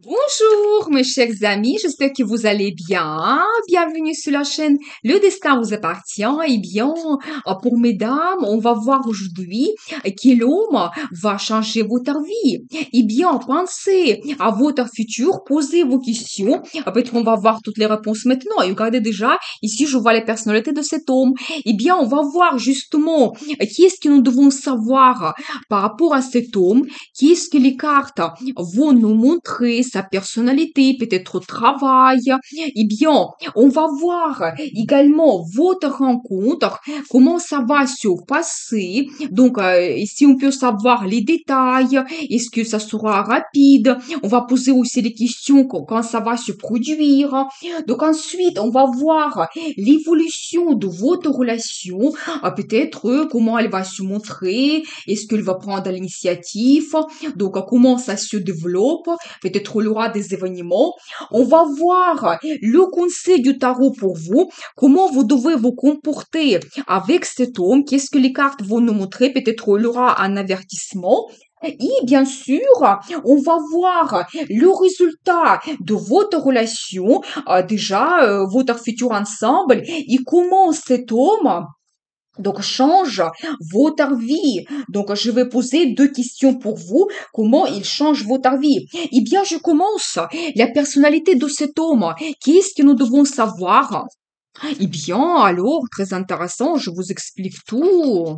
Bonjour mes chers amis, j'espère que vous allez bien. Bienvenue sur la chaîne Le Destin vous appartient. Eh bien, pour mesdames, on va voir aujourd'hui quel homme va changer votre vie. Eh bien, pensez à votre futur, posez vos questions. Peut-être qu'on va voir toutes les réponses maintenant. Et regardez déjà, ici je vois les personnalités de cet homme. Eh bien, on va voir justement qu'est-ce que nous devons savoir par rapport à cet homme, qu'est-ce que les cartes vont nous montrer sa personnalité, peut-être au travail. Eh bien, on va voir également votre rencontre, comment ça va se passer. Donc, si on peut savoir les détails, est-ce que ça sera rapide? On va poser aussi des questions quand ça va se produire. Donc ensuite, on va voir l'évolution de votre relation, peut-être comment elle va se montrer, est-ce qu'elle va prendre l'initiative, donc comment ça se développe, peut-être il y aura des événements. On va voir le conseil du tarot pour vous, comment vous devez vous comporter avec cet homme, qu'est-ce que les cartes vont nous montrer, peut-être il y aura un avertissement. Et bien sûr, on va voir le résultat de votre relation, déjà votre futur ensemble, et comment cet homme donc, change votre vie. Donc, je vais poser deux questions pour vous. Comment il change votre vie? Eh bien, je commence. La personnalité de cet homme. Qu'est-ce que nous devons savoir? Eh bien, alors, très intéressant, je vous explique tout.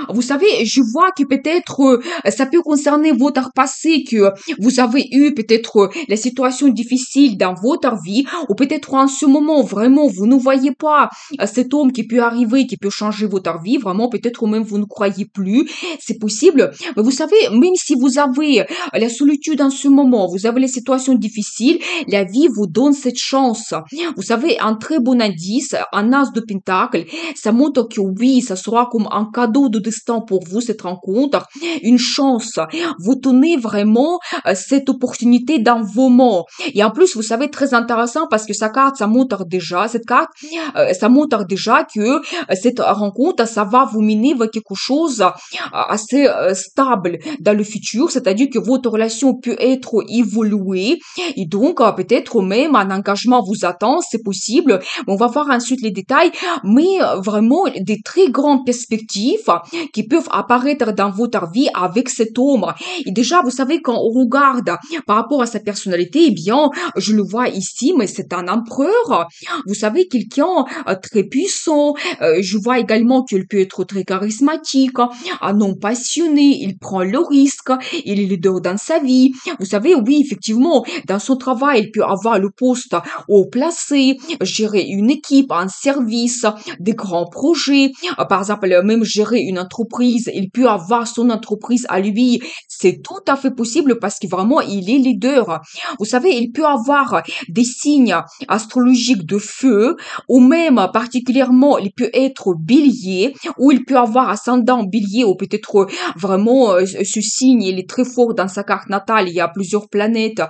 Vous savez, je vois que peut-être ça peut concerner votre passé, que vous avez eu peut-être la situation difficile dans votre vie, ou peut-être en ce moment vraiment vous ne voyez pas cet homme qui peut arriver, qui peut changer votre vie, vraiment peut-être même vous ne croyez plus, c'est possible. Mais vous savez, même si vous avez la solitude en ce moment, vous avez les situations difficiles, la vie vous donne cette chance. Vous savez, un très bon indice, un as de pentacle, ça montre que oui, ça sera comme un cadeau de destin pour vous, cette rencontre, une chance. Vous tenez vraiment cette opportunité dans vos mains. Et en plus, vous savez, très intéressant parce que sa carte, ça montre déjà, cette carte, ça montre déjà que cette rencontre, ça va vous mener vers quelque chose assez stable dans le futur, c'est-à-dire que votre relation peut être évoluée et donc peut-être même un engagement vous attend, c'est possible. On va voir ensuite les détails, mais vraiment des très grandes perspectives qui peuvent apparaître dans votre vie avec cet homme. Et déjà, vous savez, quand on regarde par rapport à sa personnalité, eh bien, je le vois ici, mais c'est un empereur. Vous savez, quelqu'un très puissant. Je vois également qu'il peut être très charismatique, un homme passionné, il prend le risque, il est leader dans sa vie. Vous savez, oui, effectivement, dans son travail, il peut avoir le poste haut placé, gérer une équipe, un service, des grands projets. Par exemple, même gérer une entreprise, il peut avoir son entreprise à lui. C'est tout à fait possible parce que vraiment, il est leader. Vous savez, il peut avoir des signes astrologiques de feu ou même particulièrement, il peut être bélier ou il peut avoir ascendant bélier ou peut-être vraiment ce signe, il est très fort dans sa carte natale. Il y a plusieurs planètes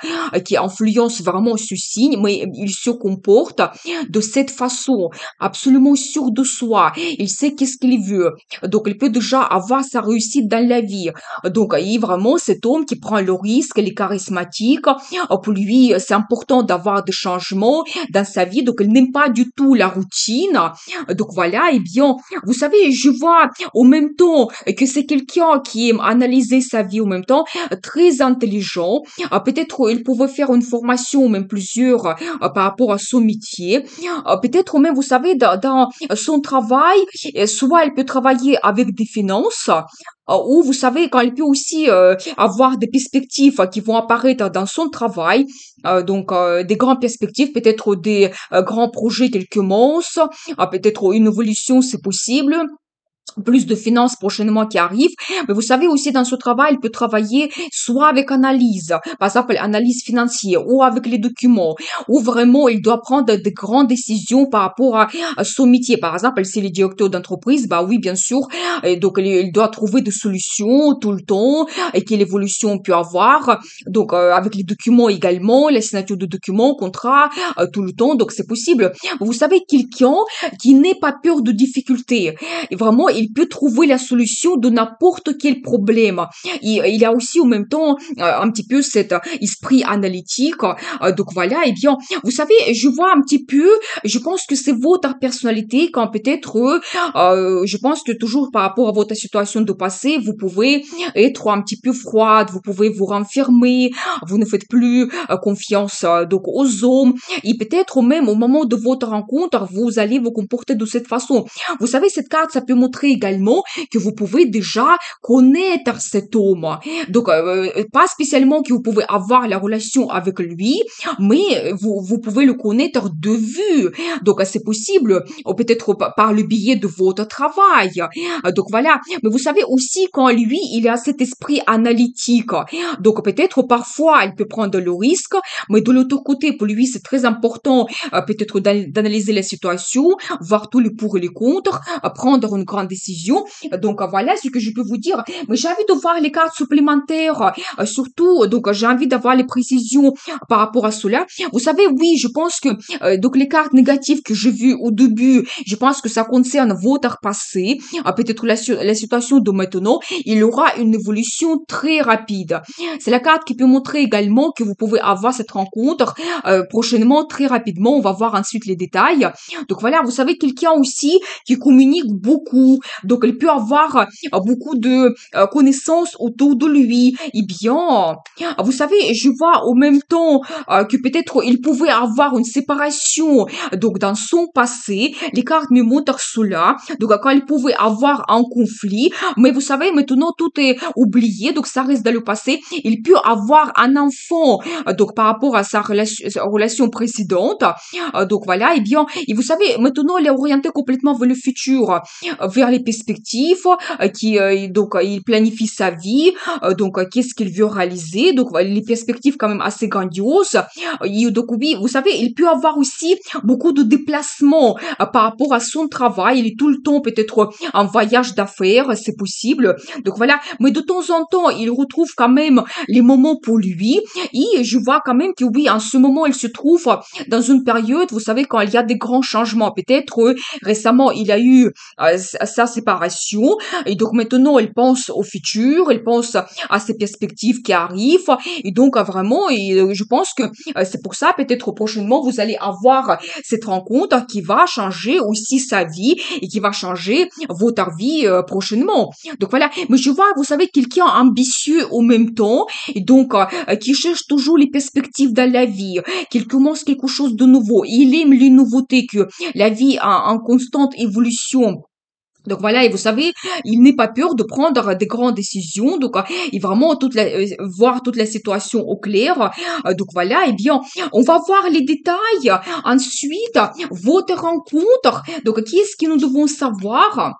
qui influencent vraiment ce signe, mais il se comporte de cette façon, absolument sûr de soi. Il sait qu'est-ce qu'il veut. Donc, il peut déjà avoir sa réussite dans la vie. Donc, il est vraiment cet homme qui prend le risque, il est charismatique. Pour lui, c'est important d'avoir des changements dans sa vie. Donc, il n'aime pas du tout la routine. Donc, voilà. Eh bien, vous savez, je vois en même temps que c'est quelqu'un qui aime analyser sa vie en même temps, très intelligent. Peut-être il pouvait faire une formation, même plusieurs, par rapport à son métier. Peut-être même, vous savez, dans son travail, soit elle peut travailler avec des finances, ou vous savez, quand elle peut aussi avoir des perspectives qui vont apparaître dans son travail, donc des grandes perspectives, peut-être des grands projets qu'elle commence, peut-être une évolution, c'est possible plus de finances prochainement qui arrivent. Mais vous savez aussi dans ce travail, il peut travailler soit avec analyse, par exemple analyse financière, ou avec les documents, ou vraiment il doit prendre de grandes décisions par rapport à son métier. Par exemple, s'il est directeur d'entreprise, bah oui, bien sûr, et donc il doit trouver des solutions tout le temps, et quelle évolution on peut avoir. Donc avec les documents également, la signature de documents, contrat, tout le temps, donc c'est possible. Vous savez, quelqu'un qui n'ait pas peur de difficultés, et vraiment, il peut trouver la solution de n'importe quel problème. Il a aussi en même temps un petit peu cet esprit analytique. Donc voilà, eh bien, vous savez, je vois un petit peu, je pense que c'est votre personnalité quand peut-être, je pense que toujours par rapport à votre situation de passé, vous pouvez être un petit peu froide, vous pouvez vous renfermer, vous ne faites plus confiance donc aux hommes, et peut-être même au moment de votre rencontre, vous allez vous comporter de cette façon. Vous savez, cette carte, ça peut montrer également que vous pouvez déjà connaître cet homme. Donc, pas spécialement que vous pouvez avoir la relation avec lui, mais vous pouvez le connaître de vue. Donc, c'est possible, ou peut-être par le biais de votre travail. Donc, voilà. Mais vous savez aussi, quand lui, il a cet esprit analytique. Donc, peut-être parfois, il peut prendre le risque, mais de l'autre côté, pour lui, c'est très important, peut-être d'analyser la situation, voir tous les pour et les contre, prendre une grande décision. Donc, voilà ce que je peux vous dire. Mais j'ai envie de voir les cartes supplémentaires, surtout, donc, j'ai envie d'avoir les précisions par rapport à cela. Vous savez, oui, je pense que, donc, les cartes négatives que j'ai vues au début, je pense que ça concerne votre passé, peut-être la situation de maintenant, il aura une évolution très rapide. C'est la carte qui peut montrer également que vous pouvez avoir cette rencontre prochainement, très rapidement. On va voir ensuite les détails. Donc voilà, vous savez, quelqu'un aussi qui communique beaucoup. Donc, il peut avoir beaucoup de connaissances autour de lui. Eh bien, vous savez, je vois en même temps que peut-être il pouvait avoir une séparation. Donc, dans son passé, les cartes me montrent cela. Donc, quand il pouvait avoir un conflit, mais vous savez, maintenant tout est oublié. Donc, ça reste dans le passé. Il peut avoir un enfant. Donc, par rapport à sa relation précédente. Donc, voilà. Eh bien, et vous savez, maintenant, il est orienté complètement vers le futur, vers les perspectives, donc, il planifie sa vie, donc, qu'est-ce qu'il veut réaliser, donc, les perspectives quand même assez grandioses, donc, oui, vous savez, il peut avoir aussi beaucoup de déplacements par rapport à son travail, il est tout le temps peut-être en voyage d'affaires, c'est possible, donc, voilà, mais de temps en temps, il retrouve quand même les moments pour lui, et je vois quand même que oui, en ce moment, il se trouve dans une période, vous savez, quand il y a des grands changements, peut-être récemment, il a eu sa séparation, et donc maintenant, il pense au futur, il pense à ses perspectives qui arrivent, et donc vraiment, et je pense que c'est pour ça, peut-être prochainement, vous allez avoir cette rencontre qui va changer aussi sa vie, et qui va changer votre vie prochainement. Donc voilà, mais je vois, vous savez, quelqu'un ambitieux au même temps, et donc qui cherche toujours les perspectives dans la vie, qu'il commence quelque chose de nouveau, il aime les nouveautés, que la vie a en constante évolution. Donc voilà, et vous savez, il n'est pas peur de prendre des grandes décisions, donc et vraiment voir toute la situation au clair. Donc voilà, et bien, on va voir les détails. Ensuite, votre rencontre. Donc, qui est-ce que nous devons savoir?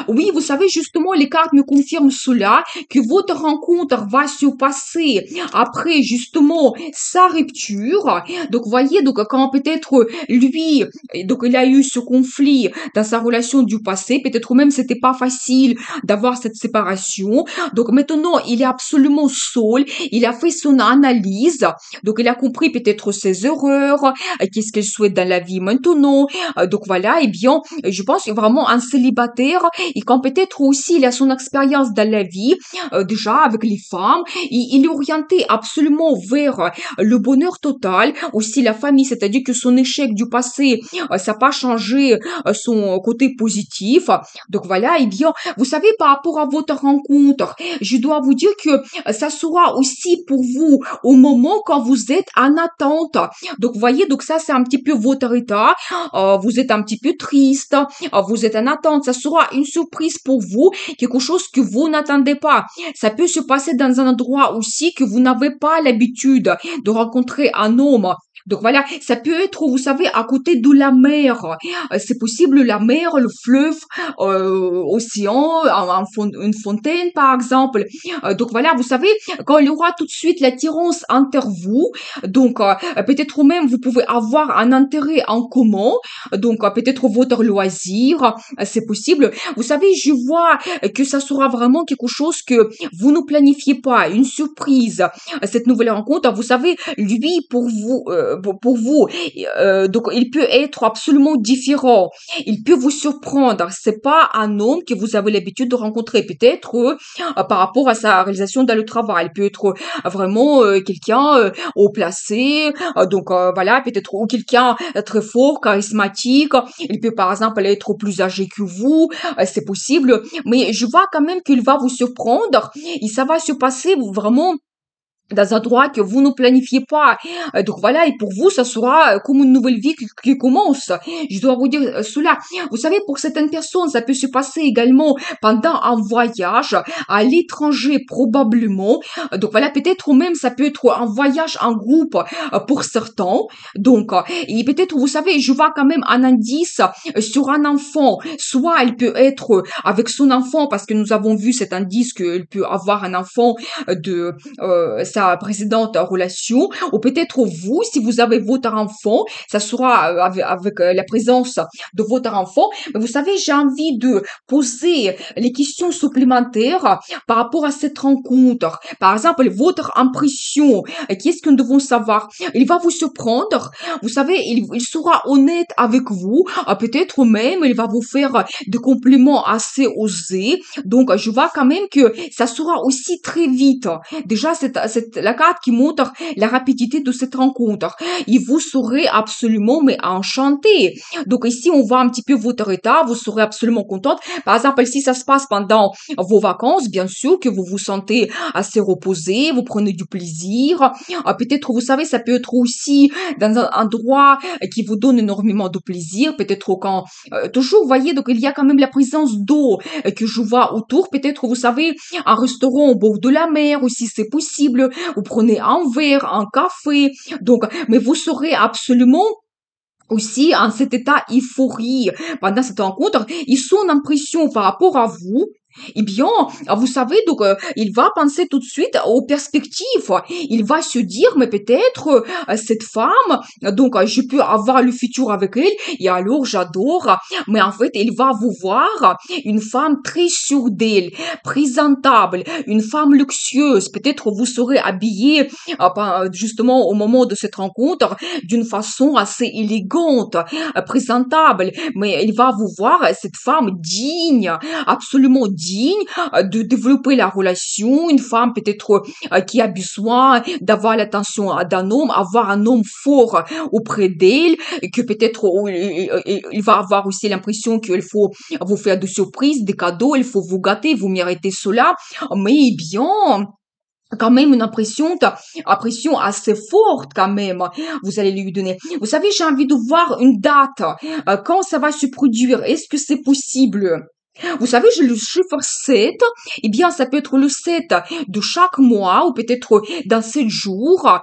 Oui, vous savez, justement, les cartes me confirment cela, que votre rencontre va se passer après, justement, sa rupture. Donc, voyez, donc, quand peut-être lui, donc, il a eu ce conflit dans sa relation du passé, peut-être même c'était pas facile d'avoir cette séparation. Donc, maintenant, il est absolument seul. Il a fait son analyse. Donc, il a compris peut-être ses erreurs, qu'est-ce qu'il souhaite dans la vie maintenant. Donc, voilà, et bien, je pense que vraiment un célibataire et quand peut-être aussi il a son expérience dans la vie, déjà avec les femmes, il est orienté absolument vers le bonheur total, aussi la famille, c'est-à-dire que son échec du passé, ça n'a pas changé son côté positif. Donc voilà, et bien, vous savez, par rapport à votre rencontre, je dois vous dire que ça sera aussi pour vous au moment quand vous êtes en attente. Donc, vous voyez, donc ça, c'est un petit peu votre état. Vous êtes un petit peu triste, vous êtes en attente. Ça sera une surprise pour vous, quelque chose que vous n'attendez pas. Ça peut se passer dans un endroit aussi que vous n'avez pas l'habitude de rencontrer un homme. Donc voilà, ça peut être, vous savez, à côté de la mer. C'est possible la mer, le fleuve, océan, une fontaine par exemple. Donc voilà, vous savez, quand il y aura tout de suite l'attirance entre vous, donc peut-être même vous pouvez avoir un intérêt en commun, donc peut-être votre loisir, c'est possible. Vous savez, je vois que ça sera vraiment quelque chose que vous ne planifiez pas, une surprise. Cette nouvelle rencontre, vous savez, lui, pour vous, pour vous. Donc, il peut être absolument différent. Il peut vous surprendre. C'est pas un homme que vous avez l'habitude de rencontrer. Peut-être par rapport à sa réalisation dans le travail. Il peut être vraiment quelqu'un haut placé. Donc, voilà, peut-être ou quelqu'un très fort, charismatique. Il peut, par exemple, être plus âgé que vous. C'est possible. Mais je vois quand même qu'il va vous surprendre et ça va se passer vraiment dans un endroit que vous ne planifiez pas. Donc voilà, et pour vous, ça sera comme une nouvelle vie qui commence. Je dois vous dire cela. Vous savez, pour certaines personnes, ça peut se passer également pendant un voyage à l'étranger, probablement. Donc voilà, peut-être même ça peut être un voyage en groupe pour certains. Donc, et peut-être, vous savez, je vois quand même un indice sur un enfant. Soit elle peut être avec son enfant, parce que nous avons vu cet indice qu'elle peut avoir un enfant de sa précédente relation, ou peut-être vous, si vous avez votre enfant, ça sera avec la présence de votre enfant. Mais vous savez, j'ai envie de poser les questions supplémentaires par rapport à cette rencontre. Par exemple, votre impression, qu'est-ce que nous devons savoir? Il va vous surprendre, vous savez, il sera honnête avec vous, peut-être même il va vous faire des compliments assez osés. Donc, je vois quand même que ça sera aussi très vite. Déjà, c'est la carte qui montre la rapidité de cette rencontre. Et vous serez absolument, mais enchanté. Donc, ici, on voit un petit peu votre état. Vous serez absolument contente. Par exemple, si ça se passe pendant vos vacances, bien sûr que vous vous sentez assez reposé, vous prenez du plaisir. Peut-être, vous savez, ça peut être aussi dans un endroit qui vous donne énormément de plaisir. Peut-être quand, toujours, vous voyez, donc il y a quand même la présence d'eau que je vois autour. Peut-être, vous savez, un restaurant au bord de la mer, ou si c'est possible, vous prenez un verre, un café. Donc, mais vous serez absolument aussi en cet état euphorie pendant cette rencontre. Et son impression par rapport à vous, eh bien, vous savez, donc, il va penser tout de suite aux perspectives. Il va se dire, mais peut-être, cette femme, donc, je peux avoir le futur avec elle, et alors j'adore. Mais en fait, il va vous voir une femme très sûre d'elle, présentable, une femme luxueuse. Peut-être vous serez habillé, justement, au moment de cette rencontre, d'une façon assez élégante, présentable. Mais il va vous voir, cette femme digne, absolument digne de développer la relation, une femme peut-être qui a besoin d'avoir l'attention d'un homme, avoir un homme fort auprès d'elle, et que peut-être il va avoir aussi l'impression qu'il faut vous faire des surprises, des cadeaux, il faut vous gâter, vous méritez cela, mais bien quand même une impression assez forte quand même, vous allez lui donner. Vous savez, j'ai envie de voir une date, quand ça va se produire, est-ce que c'est possible? Vous savez, j'ai le chiffre 7. Eh bien, ça peut être le 7 de chaque mois ou peut-être dans 7 jours,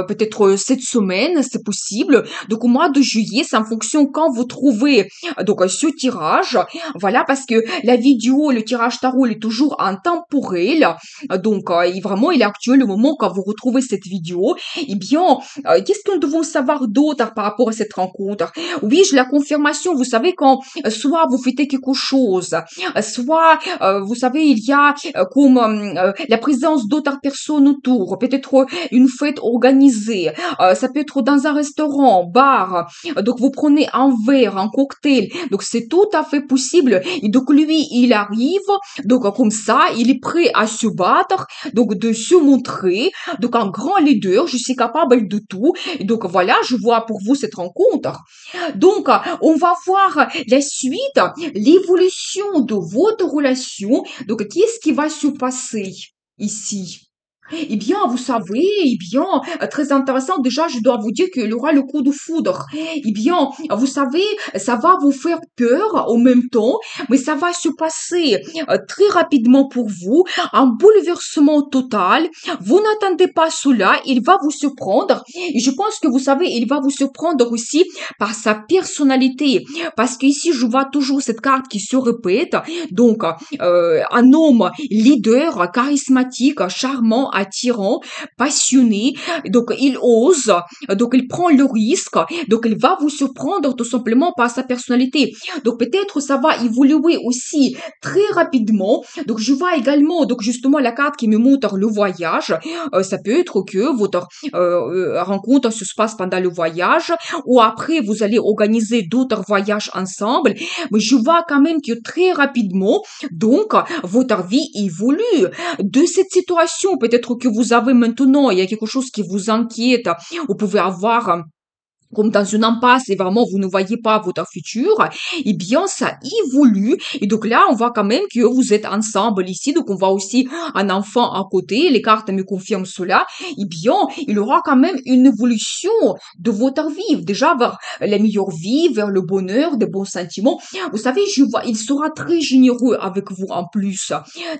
peut-être 7 semaines, c'est possible. Donc, au mois de juillet, c'est en fonction quand vous trouvez donc ce tirage. Voilà, parce que la vidéo, le tirage tarot, il est toujours intemporel. Donc, vraiment, il est actuel le moment quand vous retrouvez cette vidéo. Eh bien, qu'est-ce que nous devons savoir d'autre par rapport à cette rencontre? Oui, j'ai la confirmation. Vous savez, quand soit vous faites quelque chose, soit, vous savez, il y a comme la présence d'autres personnes autour, peut-être une fête organisée, ça peut être dans un restaurant, bar, donc vous prenez un verre, un cocktail, donc c'est tout à fait possible, et donc lui, il arrive, donc comme ça, il est prêt à se battre, donc de se montrer, donc un grand leader, je suis capable de tout, et donc voilà, je vois pour vous cette rencontre. Donc, on va voir la suite, l'évolution de votre relation. Donc, qu'est-ce qui va se passer ici? Eh bien, vous savez, eh bien, très intéressant. Déjà, je dois vous dire qu'il y aura le coup de foudre. Eh bien, vous savez, ça va vous faire peur en même temps, mais ça va se passer très rapidement pour vous. Un bouleversement total. Vous n'attendez pas cela. Il va vous surprendre. Et je pense que vous savez, il va vous surprendre aussi par sa personnalité. Parce qu'ici, je vois toujours cette carte qui se répète. Donc, un homme leader, charismatique, charmant, attirant, passionné, donc il ose, donc il prend le risque, donc il va vous surprendre tout simplement par sa personnalité. Donc peut-être ça va évoluer aussi très rapidement. Donc je vois également, donc justement la carte qui me montre le voyage. Ça peut être que votre rencontre se passe pendant le voyage ou après vous allez organiser d'autres voyages ensemble. Mais je vois quand même que très rapidement, donc votre vie évolue de cette situation. Peut-être que vous avez maintenant, il y a quelque chose qui vous inquiète. Vous pouvez avoir comme dans une impasse et vraiment vous ne voyez pas votre futur, eh bien ça évolue. Et donc là, on voit quand même que vous êtes ensemble ici. Donc on voit aussi un enfant à côté. Les cartes me confirment cela. Eh bien, il y aura quand même une évolution de votre vie. Déjà vers la meilleure vie, vers le bonheur, des bons sentiments. Vous savez, je vois, il sera très généreux avec vous en plus.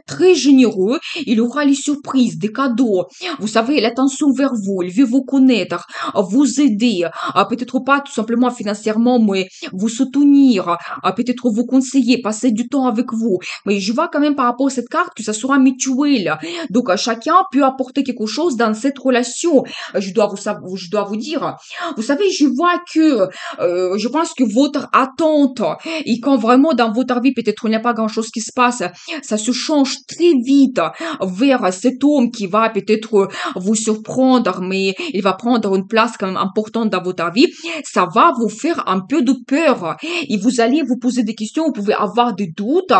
Très généreux. Il aura les surprises, des cadeaux. Vous savez, l'attention vers vous. Il veut vous connaître, vous aider, peut-être pas tout simplement financièrement, mais vous soutenir, peut-être vous conseiller, passer du temps avec vous. Mais je vois quand même par rapport à cette carte que ça sera mutuel. Donc chacun peut apporter quelque chose dans cette relation. Je dois vous dire. Vous savez, je vois que je pense que votre attente et quand vraiment dans votre vie peut-être il n'y a pas grand-chose qui se passe, ça se change très vite vers cet homme qui va peut-être vous surprendre, mais il va prendre une place quand même importante dans votre vie, ça va vous faire un peu de peur. Et vous allez vous poser des questions, vous pouvez avoir des doutes.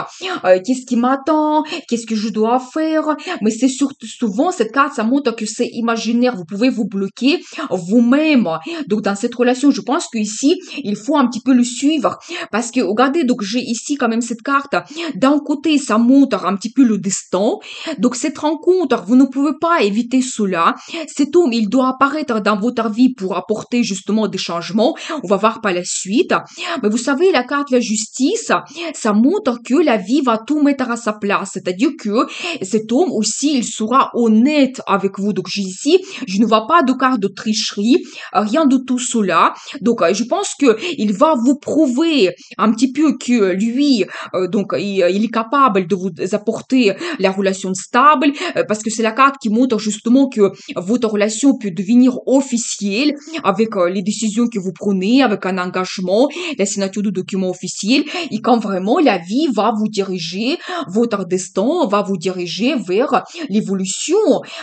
Qu'est-ce qui m'attend? Qu'est-ce que je dois faire? Mais c'est surtout souvent, cette carte, ça montre que c'est imaginaire. Vous pouvez vous bloquer vous-même. Donc, dans cette relation, je pense qu'ici, il faut un petit peu le suivre. Parce que, regardez, donc j'ai ici quand même cette carte. D'un côté, ça montre un petit peu le destin. Donc, cette rencontre, vous ne pouvez pas éviter cela. Cet homme, il doit apparaître dans votre vie pour apporter justement des changements. On va voir par la suite. Mais vous savez, la carte de la justice, ça montre que la vie va tout mettre à sa place. C'est-à-dire que cet homme aussi, il sera honnête avec vous. Donc, ici, je ne vois pas de carte de tricherie, rien de tout cela. Donc, je pense que il va vous prouver un petit peu que lui, donc, il est capable de vous apporter la relation stable, parce que c'est la carte qui montre justement que votre relation peut devenir officielle avec les décisions que vous prenez, avec un engagement, la signature de documents officiels, et quand vraiment la vie va vous diriger, votre destin va vous diriger vers l'évolution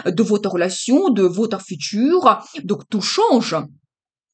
de votre relation, de votre futur, donc tout change.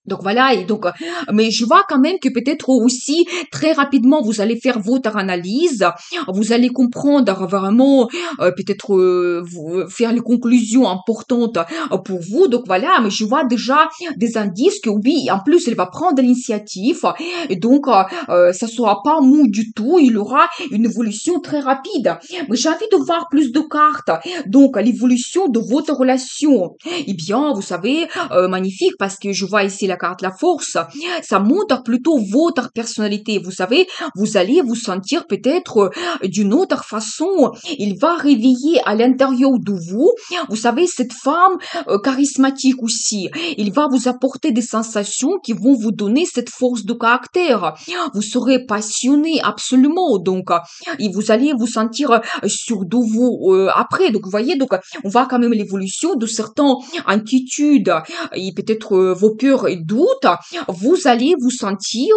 Donc voilà, et donc, mais je vois quand même que peut-être aussi très rapidement vous allez faire votre analyse, vous allez comprendre vraiment, peut-être faire les conclusions importantes pour vous. Donc voilà, mais je vois déjà des indices que oui, en plus elle va prendre l'initiative, et donc ça sera pas mou du tout, il aura une évolution très rapide. Mais j'ai envie de voir plus de cartes. Donc l'évolution de votre relation, eh bien, vous savez, magnifique parce que je vois ici la carte la force. Ça montre plutôt votre personnalité. Vous savez, vous allez vous sentir peut-être d'une autre façon. Il va réveiller à l'intérieur de vous, vous savez, cette femme charismatique aussi. Il va vous apporter des sensations qui vont vous donner cette force de caractère. Vous serez passionné absolument, donc, et vous allez vous sentir sûr de vous après. Donc, vous voyez, donc, on voit quand même l'évolution de certaines inquiétudes et peut-être vos peurs et doutes, vous allez vous sentir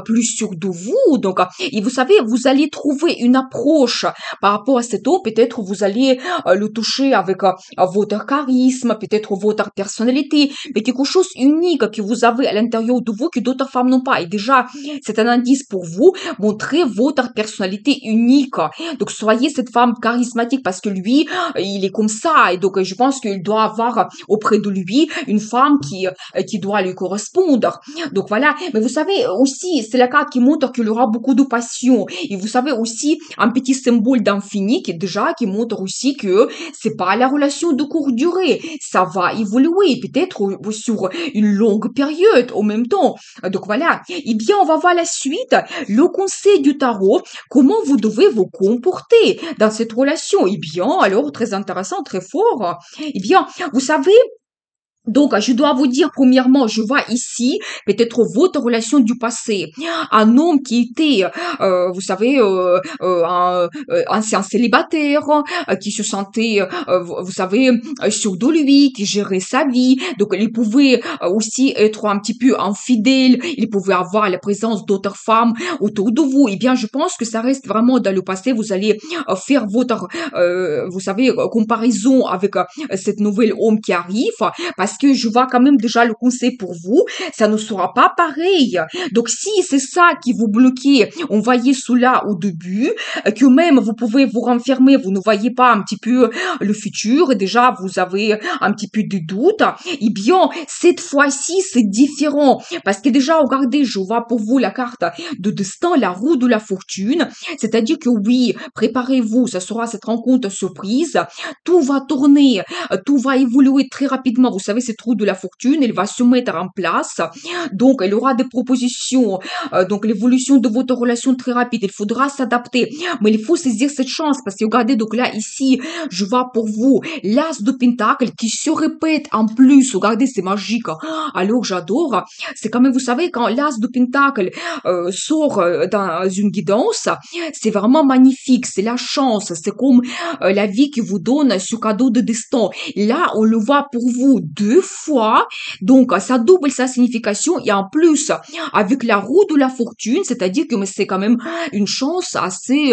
plus sûr de vous. Donc, et vous savez, vous allez trouver une approche par rapport à cet homme. Peut-être vous allez le toucher avec votre charisme, peut-être votre personnalité, mais quelque chose unique que vous avez à l'intérieur de vous que d'autres femmes n'ont pas. Et déjà, c'est un indice pour vous. Montrez votre personnalité unique. Donc, soyez cette femme charismatique parce que lui, il est comme ça. Et donc, je pense qu'il doit avoir auprès de lui une femme qui doit lui correspondre. Donc, voilà. Mais vous savez aussi, c'est la carte qui montre qu'il aura beaucoup de passion. Et vous savez aussi, un petit symbole d'infini qui montre aussi que c'est pas la relation de courte durée. Ça va évoluer, peut-être sur une longue période en même temps. Donc, voilà. Eh bien, on va voir la suite. Le conseil du tarot, comment vous devez vous comporter dans cette relation. Eh bien, alors, très intéressant, très fort. Eh bien, vous savez, Donc, je dois vous dire, premièrement, je vois ici peut-être votre relation du passé. Un homme qui était, vous savez, ancien célibataire, qui se sentait, vous savez, sûr de lui, qui gérait sa vie. Donc, il pouvait aussi être un petit peu infidèle. Il pouvait avoir la présence d'autres femmes autour de vous. Eh bien, je pense que ça reste vraiment dans le passé. Vous allez faire votre, vous savez, comparaison avec cette nouvelle homme qui arrive parce que je vois quand même déjà le conseil pour vous, ça ne sera pas pareil. Donc si c'est ça qui vous bloquait, on voyait cela au début, que même vous pouvez vous renfermer, vous ne voyez pas un petit peu le futur, et déjà vous avez un petit peu de doute, eh bien cette fois-ci c'est différent, parce que déjà regardez, je vois pour vous la carte de destin, la roue de la fortune, c'est-à-dire que oui, préparez-vous, ça sera cette rencontre surprise, tout va tourner, tout va évoluer très rapidement. Vous savez, cette roue de la fortune, elle va se mettre en place. Donc, elle aura des propositions. Donc, l'évolution de votre relation très rapide. Il faudra s'adapter. Mais il faut saisir cette chance parce que regardez, donc là, ici, je vois pour vous l'as de pentacle qui se répète en plus. Regardez, c'est magique. Alors, j'adore. C'est quand même, vous savez, quand l'as de pentacle sort dans une guidance, c'est vraiment magnifique. C'est la chance. C'est comme la vie qui vous donne ce cadeau de destin. Là, on le voit pour vous deux fois, donc ça double sa signification et en plus, avec la roue de la fortune, c'est-à-dire que c'est quand même une chance assez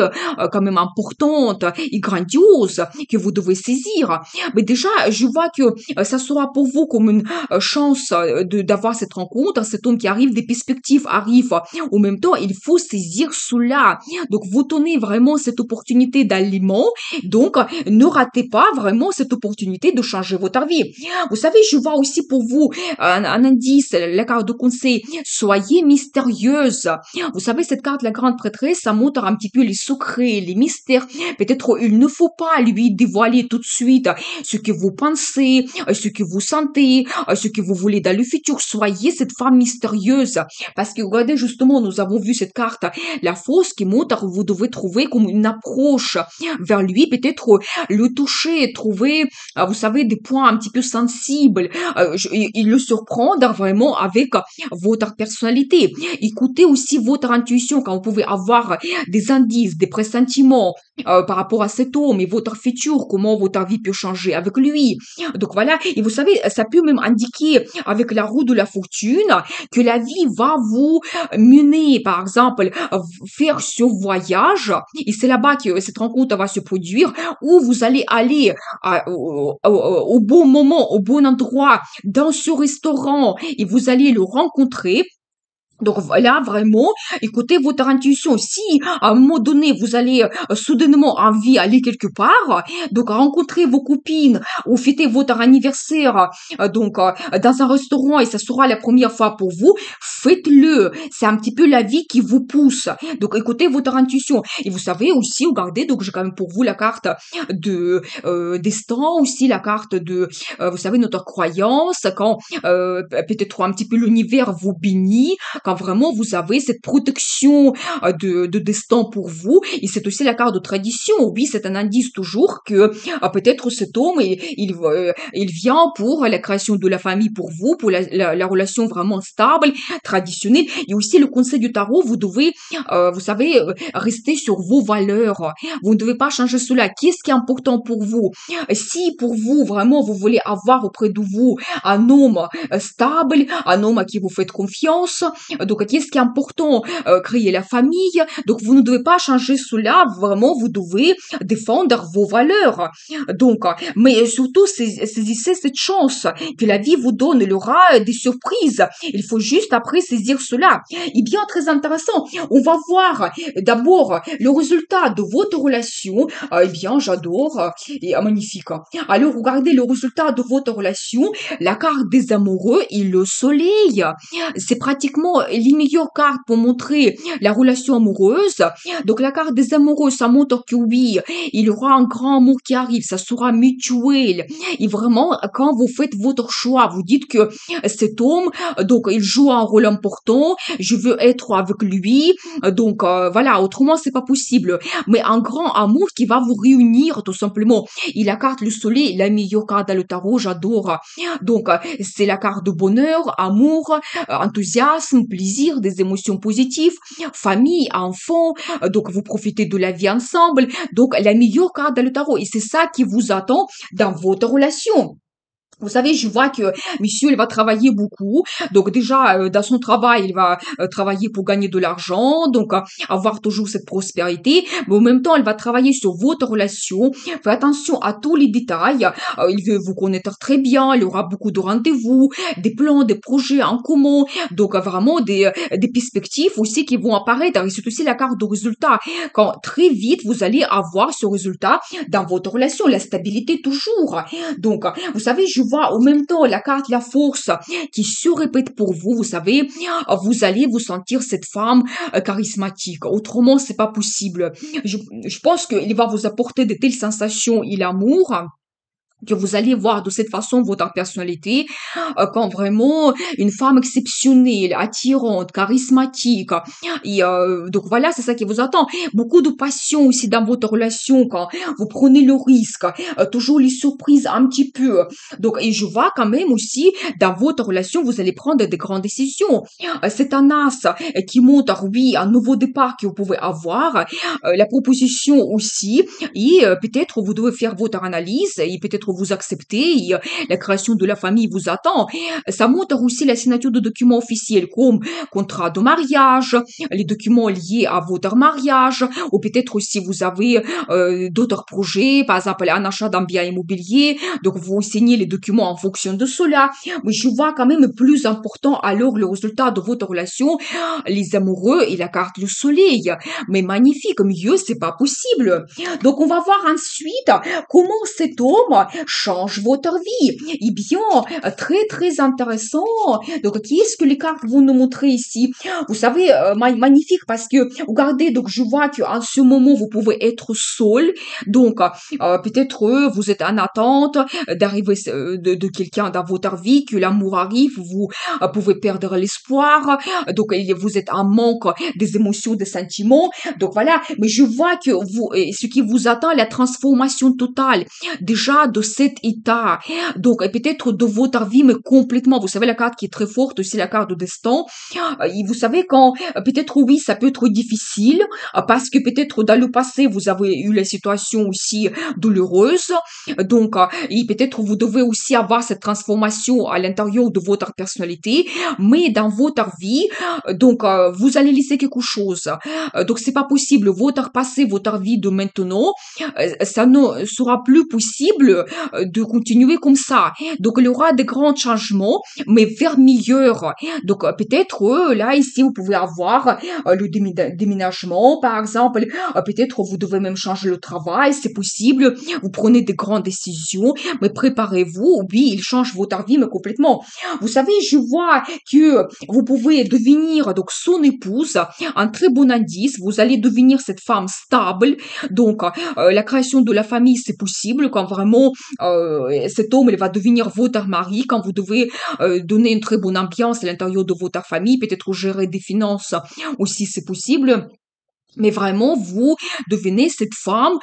quand même importante et grandiose que vous devez saisir. Mais déjà, je vois que ça sera pour vous comme une chance d'avoir cette rencontre, cet homme qui arrive, des perspectives arrivent. En même temps, il faut saisir cela. Donc, vous tenez vraiment cette opportunité d'aliment. Donc, ne ratez pas vraiment cette opportunité de changer votre vie. Vous savez, je vois aussi pour vous un indice, la carte de conseil. Soyez mystérieuse. Vous savez, cette carte, la grande prêtresse, ça montre un petit peu les secrets, les mystères. Peut-être il ne faut pas lui dévoiler tout de suite ce que vous pensez, ce que vous sentez, ce que vous voulez dans le futur. Soyez cette femme mystérieuse. Parce que regardez, justement, nous avons vu cette carte, la fausse qui montre que vous devez trouver comme une approche vers lui, peut-être le toucher, trouver, vous savez, des points un petit peu sensibles. Il le surprendre vraiment avec votre personnalité. Écoutez aussi votre intuition quand vous pouvez avoir des indices, des pressentiments par rapport à cet homme et votre futur, comment votre vie peut changer avec lui. Donc voilà, et vous savez, ça peut même indiquer avec la roue de la fortune que la vie va vous mener, par exemple, faire ce voyage, et c'est là-bas que cette rencontre va se produire, où vous allez aller au bon moment, au bon endroit, dans ce restaurant, et vous allez le rencontrer. Donc voilà, vraiment, écoutez votre intuition. Si à un moment donné, vous allez soudainement envie d'aller quelque part, donc rencontrer vos copines ou fêter votre anniversaire, dans un restaurant et ça sera la première fois pour vous, faites-le. C'est un petit peu la vie qui vous pousse. Donc écoutez votre intuition. Et vous savez aussi, regardez, donc j'ai quand même pour vous la carte de destin, aussi la carte de, vous savez, notre croyance, quand peut-être un petit peu l'univers vous bénit, quand vraiment vous avez cette protection de destin pour vous. Et c'est aussi la carte de tradition. Oui, c'est un indice toujours que peut-être cet homme, il vient pour la création de la famille pour vous, pour la relation vraiment stable, traditionnelle. Et aussi le conseil du tarot, vous devez, vous savez, rester sur vos valeurs. Vous ne devez pas changer cela. Qu'est-ce qui est important pour vous? Si pour vous, vraiment, vous voulez avoir auprès de vous un homme stable, un homme à qui vous faites confiance, donc, qu'est-ce qui est important? Créer la famille. Donc, vous ne devez pas changer cela. Vraiment, vous devez défendre vos valeurs. Donc, mais surtout, saisissez cette chance que la vie vous donne. Il y aura des surprises. Il faut juste après saisir cela. Et bien, très intéressant. On va voir d'abord le résultat de votre relation. Eh bien, j'adore. Et magnifique. Alors, regardez le résultat de votre relation. La carte des amoureux et le soleil. C'est pratiquement les meilleures cartes pour montrer la relation amoureuse. Donc, la carte des amoureux, ça montre que oui, il y aura un grand amour qui arrive, ça sera mutuel. Et vraiment, quand vous faites votre choix, vous dites que cet homme, donc, il joue un rôle important, je veux être avec lui. Donc, voilà, autrement, c'est pas possible. Mais un grand amour qui va vous réunir, tout simplement. Et la carte le soleil, la meilleure carte dans le tarot, j'adore. Donc, c'est la carte de bonheur, amour, enthousiasme, plaisir, des émotions positives, famille, enfants. Donc, vous profitez de la vie ensemble. Donc, la meilleure carte dans le tarot. Et c'est ça qui vous attend dans votre relation. Vous savez, je vois que monsieur, il va travailler beaucoup. Donc déjà, dans son travail, il va travailler pour gagner de l'argent, donc avoir toujours cette prospérité. Mais en même temps, il va travailler sur votre relation. Faites attention à tous les détails. Il veut vous connaître très bien. Il y aura beaucoup de rendez-vous, des plans, des projets en commun. Donc vraiment des perspectives aussi qui vont apparaître. Et c'est aussi la carte de résultat. Quand très vite, vous allez avoir ce résultat dans votre relation. La stabilité toujours. Donc, vous savez, je vois en même temps la carte la force qui se répète pour vous. Vous savez, vous allez vous sentir cette femme charismatique. Autrement, c'est pas possible. Je pense qu'il va vous apporter de telles sensations et l'amour que vous allez voir de cette façon votre personnalité quand vraiment une femme exceptionnelle, attirante, charismatique. Et donc voilà, c'est ça qui vous attend. Beaucoup de passion aussi dans votre relation quand vous prenez le risque, toujours les surprises un petit peu. Donc et je vois quand même aussi dans votre relation, vous allez prendre des grandes décisions. C'est un as qui montre, oui, un nouveau départ que vous pouvez avoir, la proposition aussi, et peut-être vous devez faire votre analyse et peut-être vous acceptez, et la création de la famille vous attend. Ça montre aussi la signature de documents officiels comme contrat de mariage, les documents liés à votre mariage, ou peut-être aussi vous avez d'autres projets, par exemple un achat d'un bien immobilier, donc vous signez les documents en fonction de cela. Mais je vois quand même plus important alors le résultat de votre relation, les amoureux et la carte du soleil. Mais magnifique, mieux c'est pas possible. Donc on va voir ensuite comment cet homme change votre vie. Eh bien, très très intéressant. Donc qu'est-ce que les cartes vont nous montrer ici? Vous savez, magnifique parce que regardez, donc je vois qu'en ce moment vous pouvez être seul. Donc peut-être vous êtes en attente d'arriver de quelqu'un dans votre vie, que l'amour arrive, vous pouvez perdre l'espoir. Donc vous êtes en manque des émotions, des sentiments. Donc voilà, mais je vois que vous, ce qui vous attend, la transformation totale déjà de cet état. Donc peut-être de votre vie, mais complètement. Vous savez la carte qui est très forte, c'est la carte de destin. Et vous savez quand peut-être oui, ça peut être difficile parce que peut-être dans le passé vous avez eu la situation aussi douloureuse. Donc et peut-être vous devez aussi avoir cette transformation à l'intérieur de votre personnalité, mais dans votre vie, donc vous allez laisser quelque chose. Donc c'est pas possible. Votre passé, votre vie de maintenant, ça ne sera plus possible de continuer comme ça. Donc il y aura des grands changements, mais vers meilleur. Donc peut-être là ici vous pouvez avoir le déménagement par exemple. Peut-être vous devez même changer le travail, c'est possible. Vous prenez des grandes décisions, mais préparez-vous. Oui, il change votre vie mais complètement. Vous savez, je vois que vous pouvez devenir donc son épouse, un très bon indice. Vous allez devenir cette femme stable. Donc la création de la famille c'est possible quand vraiment cet homme il va devenir votre mari, quand vous devez donner une très bonne ambiance à l'intérieur de votre famille, peut-être gérer des finances aussi c'est possible. Mais vraiment, vous devenez cette femme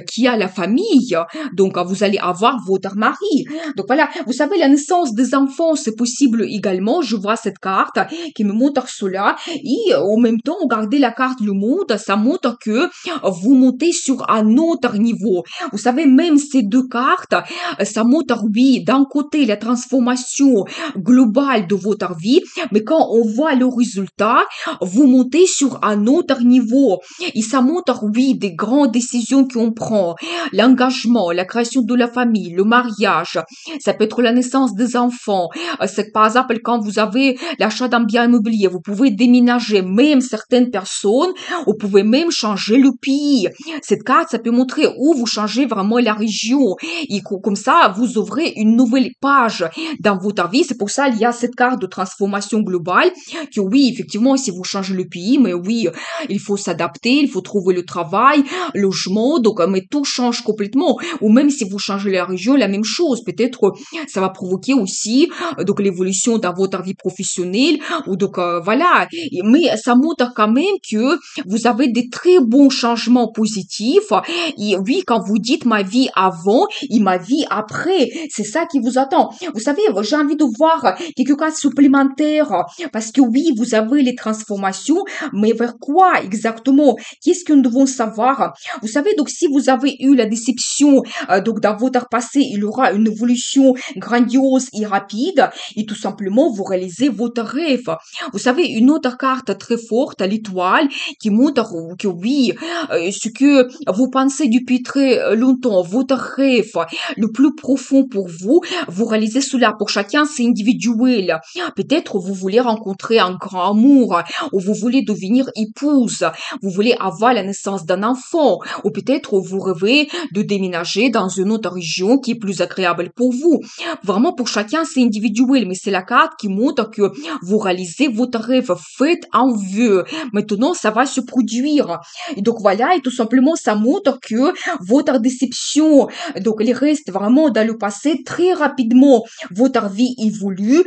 qui a la famille. Donc, vous allez avoir votre mari. Donc, voilà. Vous savez, la naissance des enfants, c'est possible également. Je vois cette carte qui me montre cela. Et en même temps, regardez la carte du monde. Ça montre que vous montez sur un autre niveau. Vous savez, même ces deux cartes, ça montre, oui, d'un côté, la transformation globale de votre vie. Mais quand on voit le résultat, vous montez sur un autre niveau. Et ça montre, oui, des grandes décisions qu'on prend, l'engagement, la création de la famille, le mariage, ça peut être la naissance des enfants. C'est par exemple quand vous avez l'achat d'un bien immobilier, vous pouvez déménager, même certaines personnes, vous pouvez même changer le pays. Cette carte, ça peut montrer où vous changez vraiment la région. Et comme ça, vous ouvrez une nouvelle page dans votre vie. C'est pour ça qu'il y a cette carte de transformation globale que oui, effectivement, si vous changez le pays, mais oui, il faut s'adapter, il faut trouver le travail, logement, donc, mais tout change complètement. Ou même si vous changez la région, la même chose. Peut-être, ça va provoquer aussi, donc, l'évolution dans votre vie professionnelle, ou donc, voilà. Mais ça montre quand même que vous avez des très bons changements positifs. Et oui, quand vous dites ma vie avant et ma vie après, c'est ça qui vous attend. Vous savez, j'ai envie de voir quelques cas supplémentaires parce que oui, vous avez les transformations, mais vers quoi exactement? Qu'est-ce que nous devons savoir? Vous savez, donc si vous avez eu la déception, donc dans votre passé, il y aura une évolution grandiose et rapide et tout simplement vous réalisez votre rêve. Vous savez, une autre carte très forte, l'étoile, qui montre que oui, ce que vous pensez depuis très longtemps, votre rêve le plus profond pour vous, vous réalisez cela. Pour chacun, c'est individuel. Peut-être vous voulez rencontrer un grand amour, ou vous voulez devenir épouse, vous voulez avoir la naissance d'un enfant, ou peut-être vous rêvez de déménager dans une autre région qui est plus agréable pour vous. Vraiment, pour chacun, c'est individuel, mais c'est la carte qui montre que vous réalisez votre rêve, faites un vœu. Maintenant, ça va se produire. Et donc voilà, et tout simplement, ça montre que votre déception, donc il reste vraiment dans le passé très rapidement. Votre vie évolue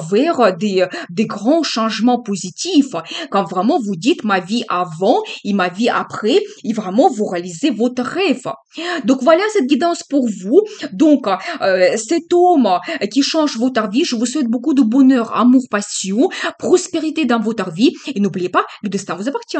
vers des grands changements positifs. Quand vraiment vous dites ma vie avant et ma vie après, et vraiment vous réalisez votre rêve. Donc voilà cette guidance pour vous. Donc cet homme qui change votre vie, je vous souhaite beaucoup de bonheur, amour, passion, prospérité dans votre vie. Et n'oubliez pas, le destin vous appartient.